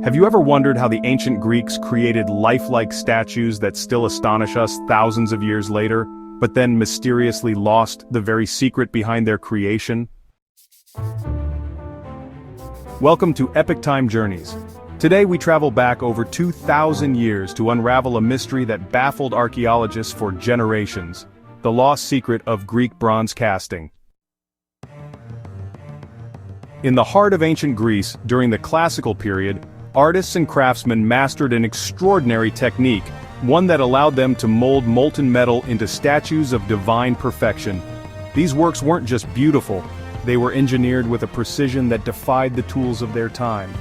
Have you ever wondered how the ancient Greeks created lifelike statues that still astonish us thousands of years later, but then mysteriously lost the very secret behind their creation? Welcome to Epic Time Journeys. Today we travel back over 2,000 years to unravel a mystery that baffled archaeologists for generations: the lost secret of Greek bronze casting. In the heart of ancient Greece, during the classical period, artists and craftsmen mastered an extraordinary technique, one that allowed them to mold molten metal into statues of divine perfection. These works weren't just beautiful, they were engineered with a precision that defied the tools of their time.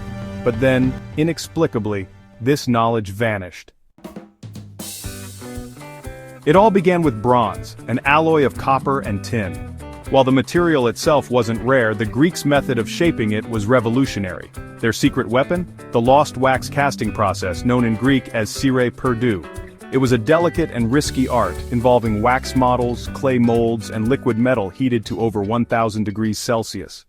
But then, inexplicably, this knowledge vanished. It all began with bronze, an alloy of copper and tin. While the material itself wasn't rare, the Greeks' method of shaping it was revolutionary. Their secret weapon? The lost wax casting process, known in Greek as cire perdu. It was a delicate and risky art, involving wax models, clay molds, and liquid metal heated to over 1,000 degrees Celsius.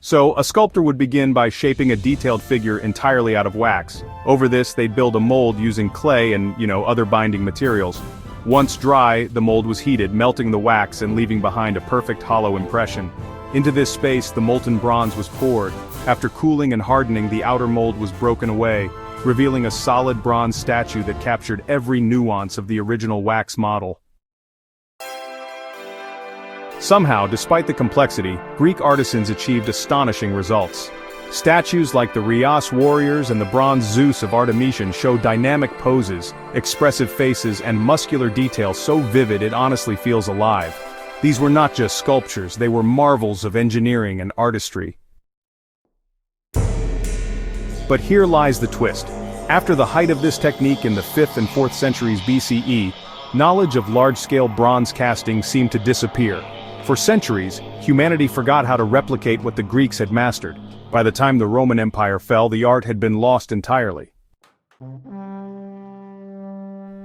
So, a sculptor would begin by shaping a detailed figure entirely out of wax. Over this, they'd build a mold using clay and, other binding materials. Once dry, the mold was heated, melting the wax and leaving behind a perfect hollow impression. Into this space, the molten bronze was poured. After cooling and hardening, the outer mold was broken away, revealing a solid bronze statue that captured every nuance of the original wax model. Somehow, despite the complexity, Greek artisans achieved astonishing results. Statues like the Riace Warriors and the Bronze Zeus of Artemision show dynamic poses, expressive faces, and muscular detail so vivid it honestly feels alive. These were not just sculptures, they were marvels of engineering and artistry. But here lies the twist. After the height of this technique in the 5th and 4th centuries BCE, knowledge of large-scale bronze casting seemed to disappear. For centuries, humanity forgot how to replicate what the Greeks had mastered. By the time the Roman Empire fell, the art had been lost entirely.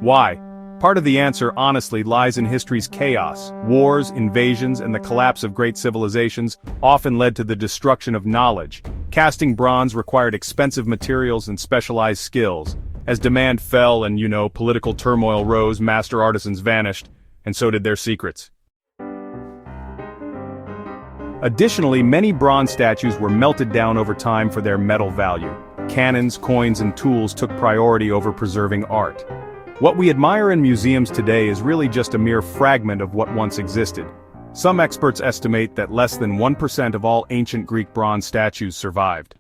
Why? Part of the answer honestly lies in history's chaos. Wars, invasions, and the collapse of great civilizations often led to the destruction of knowledge. Casting bronze required expensive materials and specialized skills. As demand fell and, political turmoil rose, master artisans vanished, and so did their secrets. Additionally, many bronze statues were melted down over time for their metal value. Cannons, coins, and tools took priority over preserving art. What we admire in museums today is really just a mere fragment of what once existed. Some experts estimate that less than 1% of all ancient Greek bronze statues survived.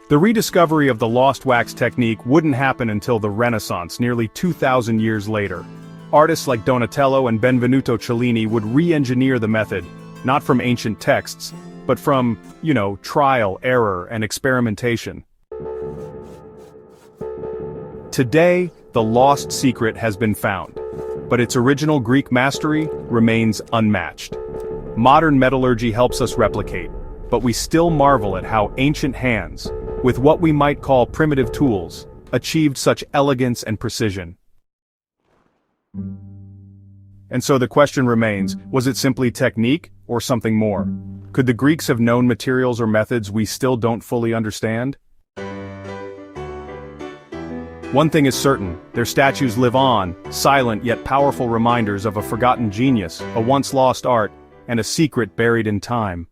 The rediscovery of the lost wax technique wouldn't happen until the Renaissance, nearly 2,000 years later. Artists like Donatello and Benvenuto Cellini would re-engineer the method, not from ancient texts, but from, trial, error, and experimentation. Today, the lost secret has been found, but its original Greek mastery remains unmatched. Modern metallurgy helps us replicate, but we still marvel at how ancient hands, with what we might call primitive tools, achieved such elegance and precision. And so the question remains, was it simply technique, or something more? Could the Greeks have known materials or methods we still don't fully understand? One thing is certain, their statues live on, silent yet powerful reminders of a forgotten genius, a once lost art, and a secret buried in time.